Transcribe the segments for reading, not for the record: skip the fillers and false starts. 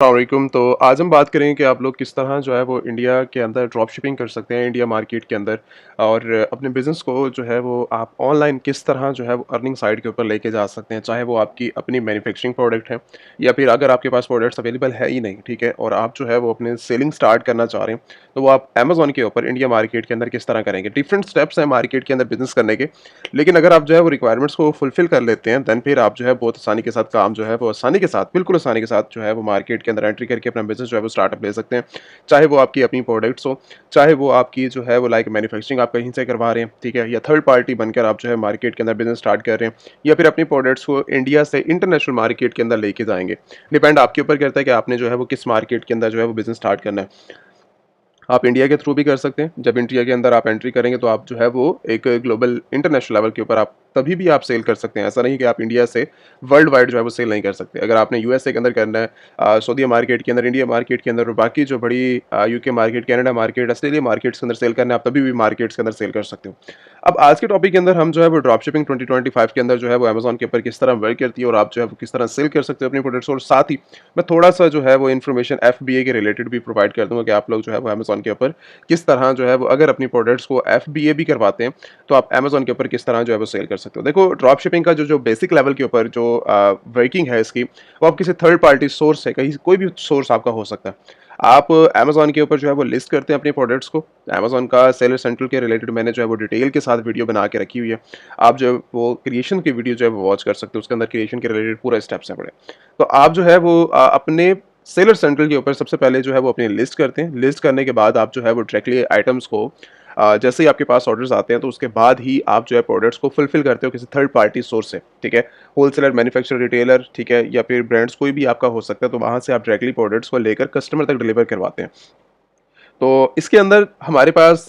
अस्सलाम वालेकुम। तो आज हम बात करेंगे कि आप लोग किस तरह जो है वो इंडिया के अंदर ड्रॉप शिपिंग कर सकते हैं, इंडिया मार्केट के अंदर, और अपने बिज़नेस को जो है वो आप ऑनलाइन किस तरह जो है वो अर्निंग साइड के ऊपर लेके जा सकते हैं। चाहे वो आपकी अपनी मैन्युफैक्चरिंग प्रोडक्ट है या फिर अगर आपके पास प्रोडक्ट्स अवेलेबल है ही नहीं, ठीक है, और आप जो है वो अपने सेलिंग स्टार्ट करना चाह रहे हैं, तो वो आप अमेज़न के ऊपर इंडिया मार्केट के अंदर किस तरह करेंगे। डिफरेंट स्टेप्स हैं मार्केट के अंदर बिज़नेस करने के, लेकिन अगर आप जो है वो रिक्वायरमेंट्स को फुलफ़िल कर लेते हैं, देन फिर आप जो है बहुत आसानी के साथ काम जो है वो आसानी के साथ, बिल्कुल आसानी के साथ जो है वो मार्केट के अंदर एंट्री करके अपना बिज़नेस जो है वो स्टार्टअप ले सकते हैं। चाहे वो आपकी अपनी प्रोडक्ट्स हो, चाहे वो आपकी जो है वो लाइक मैन्युफैक्चरिंग आप कहीं से करवा रहे हैं, ठीक है, या थर्ड पार्टी बनकर आप जो है मार्केट के अंदर बिज़नेस स्टार्ट कर रहे हैं, या फिर अपनी प्रोडक्ट्स को इंडिया से इंटरनेशनल मार्केट के अंदर लेके जाएँगे। डिपेंड आपके ऊपर करता है कि आपने जो है वो किस मार्केट के अंदर जो है वो बिज़नेस स्टार्ट करना है। आप इंडिया के थ्रू भी कर सकते हैं। जब इंडिया के अंदर आप एंट्री करेंगे तो आप जो है वो एक ग्लोबल इंटरनेशनल लेवल के ऊपर आप तभी भी आप सेल कर सकते हैं। ऐसा नहीं कि आप इंडिया से वर्ल्ड वाइड जो है वो सेल नहीं कर सकते। अगर आपने यूएसए के अंदर करना है, सऊदी मार्केट के अंदर, इंडिया मार्केट के अंदर और बाकी जो बड़ी UK market, Canada market, Australia markets के अंदर सेल करना है, आप तभी भी मार्केट्स के अंदर सेल कर सकते हो। अब आज के टॉपिक के अंदर हम जो है वो ड्रॉप शिपिंग 2025 के अंदर जो है वो अमेज़न के ऊपर किस तरह वर्क करती है और आप जो है वो किस तरह सेल कर सकते हो अपनी प्रोडक्ट्स, और साथ ही मैं थोड़ा-सा जो है वो इन्फॉर्मेशन एफबीए के रिलेटेड भी प्रोवाइड कर दूँगा कि आप लोग जो है वो अमेज़न के ऊपर किस तरह जो है वो अगर अपनी प्रोडक्ट्स को एफबीए भी करवाते हैं, तो आप अमेज़न के ऊपर किस तरह जो है वो सेल कर सकते हो। देखो, ड्रॉप शिपिंग का जो बेसिक लेवल के ऊपर जो वर्किंग है इसकी, वो आप किसी थर्ड पार्टी सोर्स से, कहीं कोई भी सोर्स आपका हो सकता है। आप अमेज़न के ऊपर जो है वो लिस्ट करते हैं अपनी प्रोडक्ट्स को। अमेज़न का सेलर सेंट्रल के रिलेटेड मैंने जो है वो डिटेल के साथ वीडियो बना के रखी हुई है। आप जो है वो क्रिएशन की वीडियो जो है वो वॉच कर सकते हो, उसके अंदर क्रिएशन के रिलेटेड पूरा स्टेप्स हैं बड़े। तो आप जो है वो अपने सेलर सेंट्रल के ऊपर सबसे पहले जो है वो अपनी लिस्ट करते हैं। लिस्ट करने के बाद आप जो है वो डायरेक्टली आइटम्स को जैसे ही आपके पास ऑर्डर्स आते हैं, तो उसके बाद ही आप जो है प्रोडक्ट्स को फुलफिल करते हो किसी थर्ड पार्टी सोर्स से, ठीक है। होलसेलर, मैन्युफैक्चरर, रिटेलर, ठीक है, या फिर ब्रांड्स कोई भी आपका हो सकता है, तो वहाँ से आप डायरेक्टली प्रोडक्ट्स को लेकर कस्टमर तक डिलीवर करवाते हैं। तो इसके अंदर हमारे पास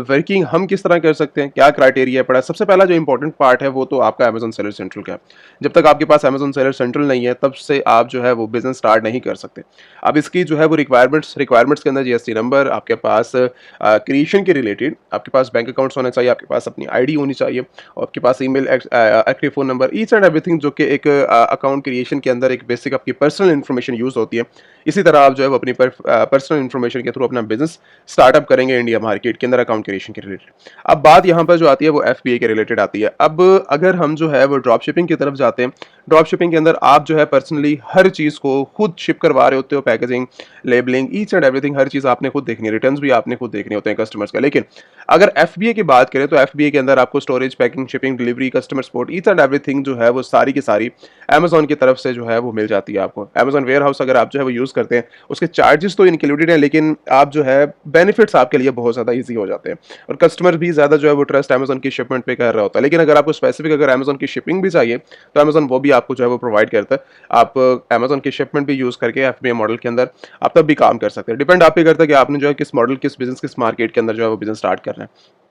वर्किंग हम किस तरह कर सकते हैं, क्या क्राइटेरिया पड़ा है। सबसे पहला जो इंपॉर्टेंट पार्ट है वो तो आपका अमेज़न सेलर सेंट्रल का है। जब तक आपके पास अमेज़न सेलर सेंट्रल नहीं है, तब से आप जो है वो बिज़नेस स्टार्ट नहीं कर सकते। अब इसकी जो है वो रिक्वायरमेंट्स के अंदर जीएसटी नंबर, आपके पास क्रिएशन के रिलेटेड आपके पास बैंक अकाउंट्स होना चाहिए, आपके पास अपनी आईडी होनी चाहिए, और आपके पास email, active phone number, each and everything जो कि एक अकाउंट क्रिएशन के अंदर एक बेसिक आपकी पर्सनल इन्फॉर्मेशन यूज़ होती है। इसी तरह आप जो है वो अपनी पर्सनल इन्फॉर्मेशन के थ्रू अपना बिज़नेस स्टार्टअप करेंगे इंडिया मार्केट के अंदर अकाउंट क्रिएशन के रिलेटेड। अब बात यहाँ पर जो आती है वो एफबीए के रिलेटेड आती है। अब अगर हम जो है वो ड्रॉप शिपिंग की तरफ जाते हैं, ड्रॉप शिपिंग के अंदर आप जो है पर्सनली हर चीज़ को खुद शिप करवा रहे होते हो, packaging, labelling, each and everything, हर चीज़ आपने खुद देखनी है, रिटर्न्स भी आपने खुद देखने होते हैं कस्टमर्स का। लेकिन अगर एफबीए की बात करें तो एफबीए के अंदर आपको storage, packing, shipping, delivery, customer support, each and everything जो है वो सारी की सारी अमेज़न की तरफ से जो है वो मिल जाती है आपको। अमेज़न वेयर हाउस अगर आप जो है वो यूज़ करते हैं, उसके चार्जेस तो इंक्लूडेड हैं, लेकिन आप जो है बेनिफिट्स आपके लिए बहुत ज़्यादा ईज़ी हो जाते हैं, और कस्टमर भी ज़्यादा जो है वो ट्रस्ट अमेज़न की शिपमेंट पे कर रहा होता है। लेकिन अगर आपको स्पेसिफिक अगर अमेज़न की शिपिंग भी चाहिए, तो अमेज़न वो भी आपको जो है वो प्रोवाइड करता है। आप अमेज़न की शिपमेंट भी यूज़ करके एफबीए मॉडल के अंदर आप तब भी काम कर सकते हैं। डिपेंड आप पे करता है कि आपने जो है किस मॉडल, किस बिज़नेस, किस मार्केट के अंदर जो है वो बिज़नेस स्टार्ट करना है।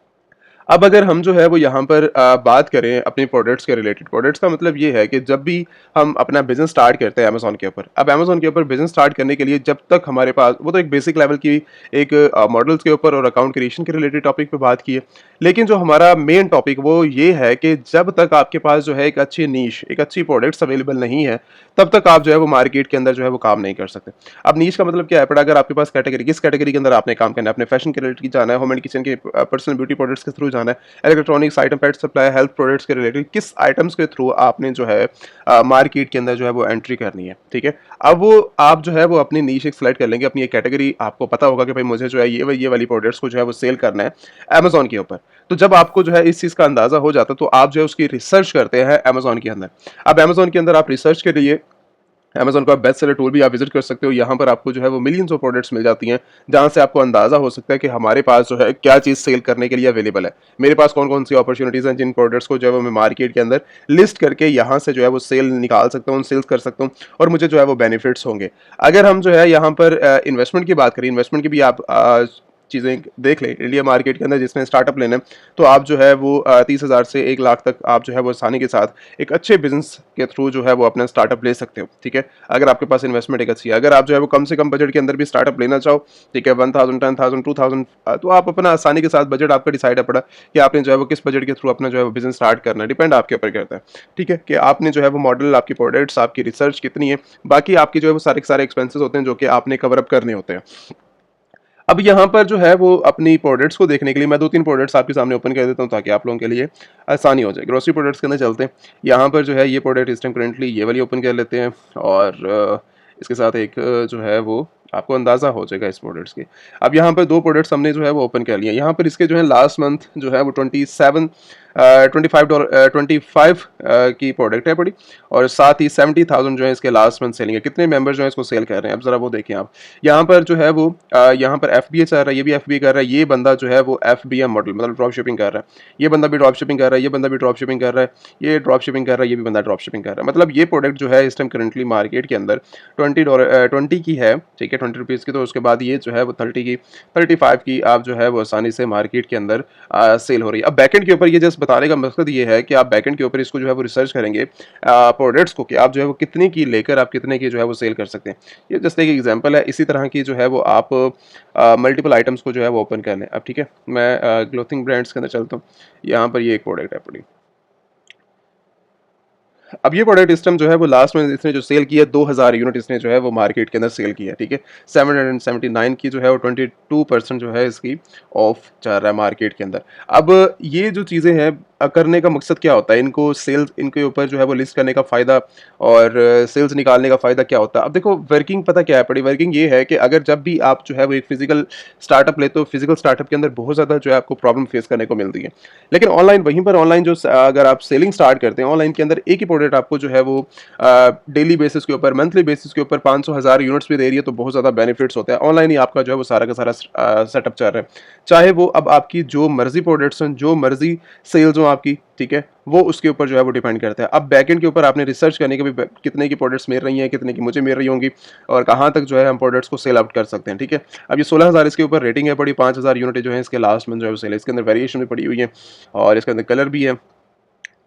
अब अगर हम जो है वो यहाँ पर बात करें अपनी प्रोडक्ट्स के रिलेटेड, प्रोडक्ट्स का मतलब ये है कि जब भी हम अपना बिजनेस स्टार्ट करते हैं अमेज़न के ऊपर, अब अमेज़न के ऊपर बिजनेस स्टार्ट करने के लिए जब तक हमारे पास, वो तो एक बेसिक लेवल की एक मॉडल्स के ऊपर और अकाउंट क्रिएशन के रिलेटेड टॉपिक पे बात की है, लेकिन जो हमारा मेन टॉपिक वो ये है कि जब तक आपके पास जो है एक अच्छी नीश, एक अच्छी प्रोडक्ट्स अवेलेबल नहीं है, तब तक आप जो है वो मार्केट के अंदर जो है वो काम नहीं कर सकते। अब नीश का मतलब क्या है, पर अगर आपके पास कैटेगरी, किस कैटेगरी के अंदर आपने काम करना है, अपने फैशन के रिलेटेड जाना है, होम एंड किचन के पर्सनल ब्यूटी प्रोडक्ट्स के थ्रू जाना है, इलेक्ट्रॉनिक्स आइटम, पेट सप्लाई, हेल्थ प्रोडक्ट्स के रिलेटेड किस आइटम्स के थ्रू आपने जो है मार्केट के अंदर जो है वो एंट्री करनी है, ठीक है। अब वो आप जो है वो अपनी नीश एक सिलेक्ट कर लेंगे, अपनी एक कैटेगरी आपको पता होगा कि भाई मुझे जो है ये वाली प्रोडक्ट्स को जो है वो सेल करना है अमेज़न के ऊपर। तो जब आपको जो है इस चीज़ का अंदाज़ा हो जाता है, तो आप जो है उसकी रिसर्च करते हैं अमेज़न के अंदर। अब अमेज़न के अंदर आप रिसर्च के लिए अमेज़न का बेस्ट सेलर टूल भी आप विजिट कर सकते हो। यहाँ पर आपको जो है वो मिलियंस ऑफ प्रोडक्ट्स मिल जाती हैं, जहाँ से आपको अंदाज़ा हो सकता है कि हमारे पास जो है क्या चीज़ सेल करने के लिए अवेलेबल है। मेरे पास कौन-कौन सी अपॉर्चुनिटीज़ हैं, जिन प्रोडक्ट्स को जो है वो मैं मार्केट के अंदर लिस्ट करके यहाँ से जो है वो सेल निकाल सकता हूँ, सेल्स कर सकता हूँ, और मुझे जो है वो बेनिफिट्स होंगे। अगर हम जो है यहाँ पर इन्वेस्टमेंट की बात करें, इन्वेस्टमेंट की भी आप चीज़ें देख लें इंडिया मार्केट के अंदर जिसमें स्टार्टअप लेना है, तो आप जो है वो 30,000 से 1 लाख तक आप जो है वो आसानी के साथ एक अच्छे बिज़नेस के थ्रू जो है वो अपना स्टार्टअप ले सकते हो, ठीक है? अगर आपके पास इन्वेस्टमेंट एक अच्छी है। अगर आप जो है वो कम से कम बजट के अंदर भी स्टार्टअप लेना चाहो, ठीक है? 1000, 10,000, 2000 तो आप अपना आसानी के साथ बजट आपका डिसाइड है पड़ा कि आपने जो है वो किस बजट के थ्रू अपना जो है वो बिज़नेस स्टार्ट करना है, डिपेंड आपके ऊपर करता है, ठीक है? कि आपने जो है वो मॉडल, आपकी प्रोडक्ट्स, आपकी रिसर्च कितनी है, बाकी आपके जो है वो सारे के सारे एक्सपेंसेस होते हैं जो कि आपने कवर अप करने होते हैं। अब यहाँ पर जो है वो अपनी प्रोडक्ट्स को देखने के लिए मैं 2-3 प्रोडक्ट्स आपके सामने ओपन कर देता हूँ ताकि आप लोगों के लिए आसानी हो जाए। ग्रोसरी प्रोडक्ट्स के अंदर चलते हैं। यहाँ पर जो है ये प्रोडक्ट इस टाइम करंटली ये वाली ओपन कर लेते हैं और इसके साथ एक जो है वो आपको अंदाज़ा हो जाएगा इस प्रोडक्ट्स के। अब यहाँ पर 2 प्रोडक्ट्स हमने जो है वो ओपन कर लिए हैं। यहाँ पर इसके जो है लास्ट मंथ जो है वो 25 की प्रोडक्ट है बड़ी और साथ ही 70,000 जो है इसके लास्ट मंथ सेलिंग है। कितने मेंबर जो है इसको सेल कर रहे हैं अब ज़रा वो देखें आप। यहाँ पर जो है वो यहाँ पर एफबीए चल रहा है, ये भी एफबीए कर रहा है, ये बंदा जो है वो एफबीए मॉडल मतलब ड्रॉप शिपिंग कर रहा है, ये बंदा भी ड्रॉप शिपिंग कर रहा है, ये बंदा भी ड्रॉप शिपिंग कर रहा है, ये ड्रॉप शिपिंग कर रहा है, ये भी बंदा ड्रॉप शिपिंग कर रहा है। मतलब ये प्रोडक्ट जो है इस टाइम करंटली मार्केट के अंदर $20 की है, ठीक है, ₹20 की। तो उसके बाद ये जो है वो 30 की 35 की आप जो है वो आसानी से मार्केट के अंदर सेल हो रही है। अब बैकेंड के ऊपर ये जस्ट बताने का मकसद ये है कि आप बैकेंड के ऊपर इसको जो है वो रिसर्च करेंगे प्रोडक्ट्स को कि आप जो है वो कितने की लेकर आप कितने की जो है वो सेल कर सकते हैं। ये जस्ट एक एग्जांपल है, इसी तरह की जो है वो आप मल्टीपल आइटम्स को जो है वो ओपन कर लें। अब ठीक है, मैं क्लोथिंग ब्रांड्स के अंदर चलता हूँ। यहाँ पर ये एक प्रोडक्ट है पड़ी। अब ये प्रोडक्ट इस टाइम जो है वो लास्ट में इसने जो सेल किया 2000 यूनिट इसने जो है वो मार्केट के अंदर सेल किया है, ठीक है। 779 की जो है वो 22% जो है इसकी ऑफ चल रहा है मार्केट के अंदर। अब ये जो चीज़ें हैं करने का मकसद क्या होता है, इनको सेल्स इनके ऊपर जो है वो लिस्ट करने का फ़ायदा और सेल्स निकालने का फ़ायदा क्या होता है। अब देखो वर्किंग पता क्या है पड़ी, वर्किंग ये है कि अगर जब भी आप जो है वो एक फिजिकल स्टार्टअप लेते हो, फिजिकल स्टार्टअप के अंदर बहुत ज़्यादा जो है आपको प्रॉब्लम फेस करने को मिलती है। लेकिन ऑनलाइन वहीं पर ऑनलाइन जो अगर आप सेलिंग स्टार्ट करते हैं ऑनलाइन के अंदर एक ही प्रोडक्ट आपको जो है वो डेली बेसिस के ऊपर, मंथली बेसिस के ऊपर 500,000 यूनिट्स भी दे रही है, तो बहुत ज़्यादा बेनिफिट्स होता है। ऑनलाइन ही आपका जो है वो सारा का सारा सेटअप चल रहा है, चाहे वो अब आपकी जो मर्जी प्रोडक्ट्स हैं, जो मर्जी सेल्स हो आपकी, ठीक है, वो उसके ऊपर जो है वो डिपेंड करता है। अब बैकएंड के ऊपर आपने रिसर्च करने के भी कितने की प्रोडक्ट्स मिल रही हैं, कितने की मुझे मिल रही होंगी और कहाँ तक जो है हम प्रोडक्ट्स को सेल आउट कर सकते हैं, ठीक है। अब ये 16,000 इसके ऊपर रेटिंग है पड़ी, 5,000 यूनिट जो है इसके लास्ट में जो है वो सेल है। इसके अंदर वेरिएशन भी पड़ी हुई है और इसके अंदर कलर भी है,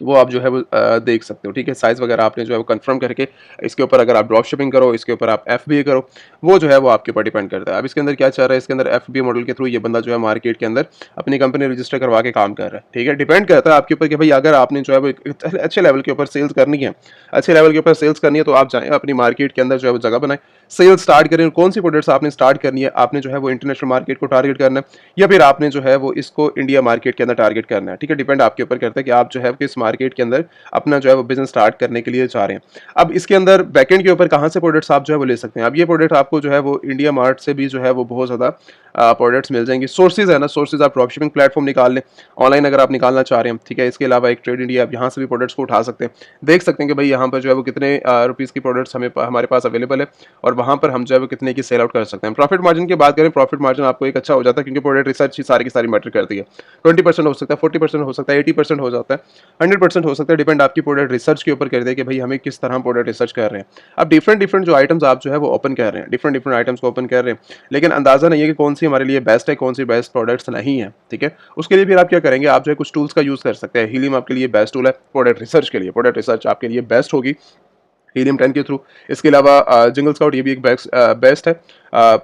तो वो आप जो है वो देख सकते हो, ठीक है। साइज़ वगैरह आपने जो है वो कंफर्म करके इसके ऊपर अगर आप ड्रॉप शिपिंग करो, इसके ऊपर आप एफबीए करो, वो जो है वो आपके ऊपर डिपेंड करता है। अब इसके अंदर क्या चल रहा है, इसके अंदर एफबीए मॉडल के थ्रू ये बंदा जो है मार्केट के अंदर अपनी कंपनी रजिस्टर करवा के काम कर रहा है, ठीक है। डिपेंड करता है आपके ऊपर कि भाई अगर आपने जो है वो एक अच्छे लेवल के ऊपर सेल्स करनी है, अच्छे लेवल के ऊपर सेल्स करनी है, तो आप जाएँ अपनी मार्केट के अंदर जो है वो जगह बनाएँ, सेल्स स्टार्ट करें। कौन सी प्रोडक्ट्स आपने स्टार्ट करनी है, आपने जो है वो इंटरनेशनल मार्केट को टारगेट करना है या फिर आपने जो है वो इसको इंडिया मार्केट के अंदर टारगेट करना है, ठीक है। डिपेंड आपके ऊपर करता है कि आप जो है किस मार्केट के अंदर अपना जो है वो बिजनेस स्टार्ट करने के लिए चाह रहे हैं। अब इसके अंदर बैकएंड के ऊपर कहाँ से प्रोडक्ट्स आप जो है वो ले सकते हैं। अब ये प्रोडक्ट आपको जो है वो इंडिया मार्ट से भी जो है वो बहुत ज़्यादा प्रोडक्ट्स मिल जाएंगे। सोर्सेज है ना, सोर्सेज आप ड्रॉप शिपिंग प्लेटफॉर्म निकाल लें ऑनलाइन अगर आप निकालना चाह रहे हैं, ठीक है। इसके अलावा एक ट्रेड इंडिया, आप यहाँ से भी प्रोडक्ट्स को उठा सकते हैं, देख सकते हैं कि भाई यहाँ पर जो है वो कितने रुपीज़ की प्रोडक्ट्स हमारे पास अवेलेबल है और वहाँ पर हम जो है वो कितने की सेल आउट कर सकते हैं। प्रॉफिट मार्जिन की बात करें, प्रॉफिट मार्जिन आपको एक अच्छा हो जाता है क्योंकि प्रोडक्ट रिसर्च ही सारी की सारी मैटर करती है। 20% हो सकता है, 40% हो सकता है, 80% हो जाता है, 100% हो सकता है, डिपेंड आपकी प्रोडक्ट रिसर्च के ऊपर करते हैं कि भाई हमें किस तरह प्रोडक्ट रिसर्च कर रहे हैं। अब डिफरेंट डिफरेंट जो आइटम्स आप जो है वो ओपन कर रहे हैं, डिफरेंट डिफरेंट आइटम्स को ओपन कर रहे हैं, लेकिन अंदाजा नहीं है कि कौन सी हमारे लिए बेस्ट है, कौन सी बेस्ट प्रोडक्ट्स नहीं है, ठीक है। उसके लिए फिर आप क्या करेंगे, आप जो है कुछ टूल्स का यूज़ कर सकते हैं। हीलियम आपके लिए बेस्ट टूल है प्रोडक्ट रिसर्च के लिए, प्रोडक्ट रिसर्च आपके लिए बेस्ट होगी हीलियम 10 के थ्रू। इसके अलावा जिंगल स्काउट ये भी एक बेस्ट है,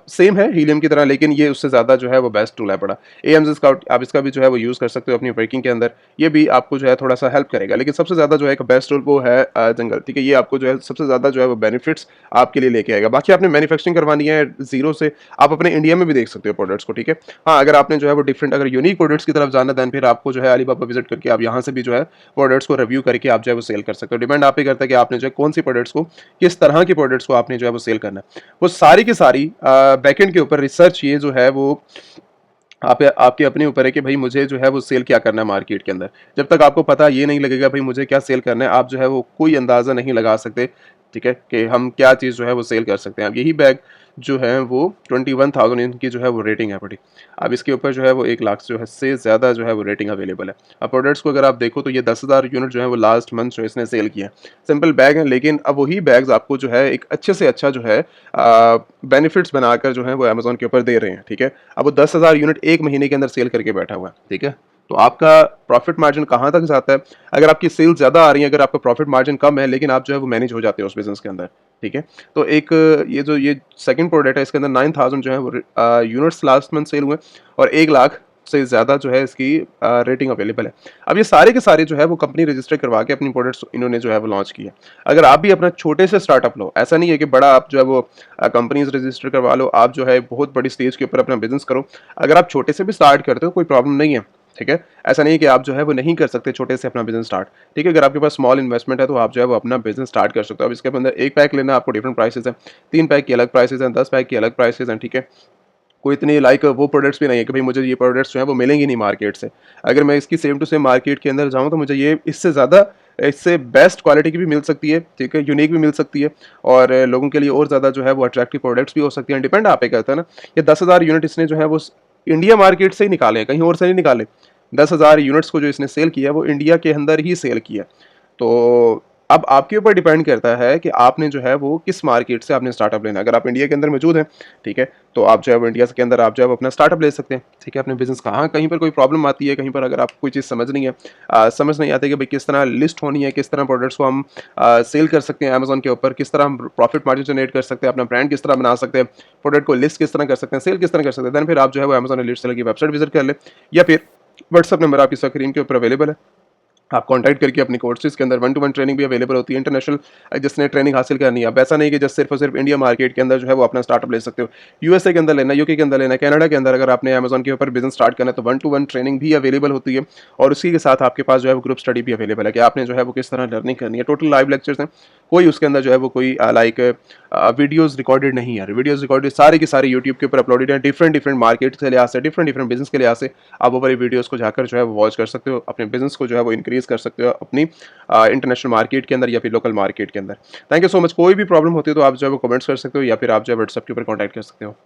सेम है हीलियम की तरह, लेकिन ये उससे ज़्यादा जो है वो बेस्ट टूल है बड़ा। एएमजी स्काउट आप इसका भी जो है वो यूज़ कर सकते हो अपनी वर्किंग के अंदर, ये भी आपको जो है थोड़ा सा हेल्प करेगा, लेकिन सबसे ज़्यादा जो है एक बेस्ट टूल वो है जंगल, ठीक है। ये आपको जो है सबसे ज़्यादा जो है वो बेनिफिट्स आपके लिए लेके आएगा। बाकी आपने मैन्युफैक्चरिंग करवानी है जीरो से, आप अपने इंडिया में भी देख सकते हो प्रोडक्ट्स को, ठीक है। हाँ, अगर आपने जो है वो डिफरेंट अगर यूनिक प्रोडक्ट्स की तरफ जाना, दैन फिर आपको जो है अलीबाबा विजिट करके आप यहाँ से भी जो है प्रोडक्ट्स को रिव्यू करके आप जो है वो सेल कर सकते हो। डिपेंड आप ही करता है कि आपने जो है कौन सी प्रोडक्ट्स को, किस तरह की प्रोडक्ट्स को आपने जो है वो सेल करना है। वो सारी की सारी बैकएंड के ऊपर रिसर्च ये जो है वो आप आपके अपने ऊपर है कि भाई मुझे जो है वो सेल क्या करना है मार्केट के अंदर। जब तक आपको पता ये नहीं लगेगा भाई मुझे क्या सेल करना है, आप जो है वो कोई अंदाज़ा नहीं लगा सकते ठीक है, कि हम क्या चीज़ जो है वो सेल कर सकते हैं। अब यही बैग जो है वो 21,000 इनकी जो है वो रेटिंग है बड़ी। अब इसके ऊपर जो है वो 1 लाख जो है से ज़्यादा जो है वो रेटिंग अवेलेबल है। अब प्रोडक्ट्स को अगर आप देखो तो ये 10,000 यूनिट जो है वो लास्ट मंथ जो इसने सेल किया है। सिंपल बैग है, लेकिन अब वही बैग्स आपको जो है एक अच्छे से अच्छा जो है बेनिफिट्स बनाकर जो है वो अमेज़न के ऊपर दे रहे हैं, ठीक है। अब वो 10,000 यूनिट 1 महीने के अंदर सेल करके बैठा हुआ है, ठीक है। तो आपका प्रॉफिट मार्जिन कहाँ तक जाता है? अगर आपकी सेल्स ज़्यादा आ रही है, अगर आपका प्रॉफिट मार्जिन कम है, लेकिन आप जो है वो मैनेज हो जाते हो उस बिज़नेस के अंदर, ठीक है। तो एक ये सेकंड प्रोडक्ट है, इसके अंदर 9,000 जो है वो यूनिट्स लास्ट मंथ सेल हुए और 1 लाख से ज़्यादा जो है इसकी रेटिंग अवेलेबल है। अब ये सारे के सारे जो है वो कंपनी रजिस्टर करवा के अपनी प्रोडक्ट्स इन्होंने जो है वो लॉन्च किए। अगर आप भी अपना छोटे से स्टार्टअप लो, ऐसा नहीं है कि बड़ा आप जो है वो कंपनीज रजिस्टर करवा लो, आप जो है बहुत बड़ी स्टेज के ऊपर अपना बिजनेस करो। अगर आप छोटे से भी स्टार्ट करते हो कोई प्रॉब्लम नहीं है, ठीक है। ऐसा नहीं है कि आप जो है वो नहीं कर सकते छोटे से अपना बिजनेस स्टार्ट, ठीक है। अगर आपके पास स्मॉल इन्वेस्टमेंट है तो आप जो है वो अपना बिजनेस स्टार्ट कर सकते हो। अब इसके अंदर 1 पैक लेना आपको डिफरेंट प्राइसेस है, 3 पैक की अलग प्राइसेस हैं, 10 पैक की अलग प्राइसेस हैं, ठीक है। कोई इतनी वो प्रोडक्ट्स भी नहीं है कि भाई मुझे ये प्रोडक्ट्स जो है वो मिलेंगी नहीं मार्केट से। अगर मैं इसकी सेम टू सेम मार्केट के अंदर जाऊँ तो मुझे ये इससे ज़्यादा, इससे बेस्ट क्वालिटी की भी मिल सकती है, ठीक है, यूनिक भी मिल सकती है और लोगों के लिए और ज़्यादा जो है वो अट्रैक्टिव प्रोडक्ट्स भी हो सकती हैं। डिपेंड आप पे करता है ना। ये 10,000 यूनिट इसने जो है वो इंडिया मार्केट से ही निकाले हैं, कहीं और से नहीं निकाले। 10,000 यूनिट्स को जो इसने सेल किया है वो इंडिया के अंदर ही सेल किया। तो अब आपके ऊपर डिपेंड करता है कि आपने जो है वो किस मार्केट से आपने स्टार्टअप लेना है। अगर आप इंडिया के अंदर मौजूद हैं, ठीक है, तो आप जो है वो इंडिया के अंदर आप जो है वो अपना स्टार्टअप ले सकते हैं, ठीक है। अपने बिजनेस का, हाँ, कहीं पर कोई प्रॉब्लम आती है, कहीं पर अगर आपको कोई चीज़ समझ नहीं है, समझ नहीं आती कि भाई किस तरह लिस्ट होनी है, किस तरह प्रोडक्ट्स को हम सेल कर सकते हैं अमेजोन के ऊपर, किस तरह हम प्रॉफिट मार्जिन जनरेट कर सकते हैं, अपना ब्रांड किस तरह बना सकते हैं, प्रोडक्ट को लिस्ट किस तरह कर सकते हैं, सेल किस तरह कर सकते हैं, देन फिर आप जो है वो अमेजोन लिस्ट सेलर की वेबसाइट विजिट कर ले, या फिर व्हाट्सअप नंबर आपकी स्क्रीन के ऊपर अवेलेबल है। आप कांटेक्ट करके अपनी कोर्सेज के अंदर 1 टू 1 ट्रेनिंग भी अवेलेबल होती है इंटरनेशनल, जिसने ट्रेनिंग हासिल करनी है। अब ऐसा नहीं कि जस्ट सिर्फ और सिर्फ इंडिया मार्केट के अंदर जो है वो अपना स्टार्टअप ले सकते हो। यूएसए के अंदर लेना, यूके के अंदर लेना, कनाडा के अंदर अगर आपने अमेजन के ऊपर बिजनेस स्टार्ट करना है तो 1 टू 1 ट्रेनिंग भी अवेलेबल होती है और उसी के साथ आपके पास जो है वो ग्रुप स्टडी भी अवेलेबल है कि आपने जो है वो किस तरह लर्निंग करनी है। टोटल लाइव लेक्चर्स हैं, कोई उसके अंदर जो है वो कोई लाइक वीडियोज रिकॉर्डेड नहीं है। वीडियोज रिकॉर्डेड सारे के सारे यूट्यूब के ऊपर अपलोडेड हैं, डिफरेंट डिफरेंट मार्केट के लिहाज से, डिफरेंट डिफरेंट बिजनेस के लिहाज से। आप वो वाली वीडियोज़ को जाकर जो है वो वॉच कर सकते हो, अपने बिजनेस को जो है वो इंक्रीज कर सकते हो अपनी इंटरनेशनल मार्केट के अंदर या फिर लोकल मार्केट के अंदर। Thank you so much. कोई भी प्रॉब्लम होती है तो आप जो है वो कमेंट्स कर सकते हो या फिर आप जो है व्हाट्सएप के ऊपर कॉन्टैक्ट कर सकते हो।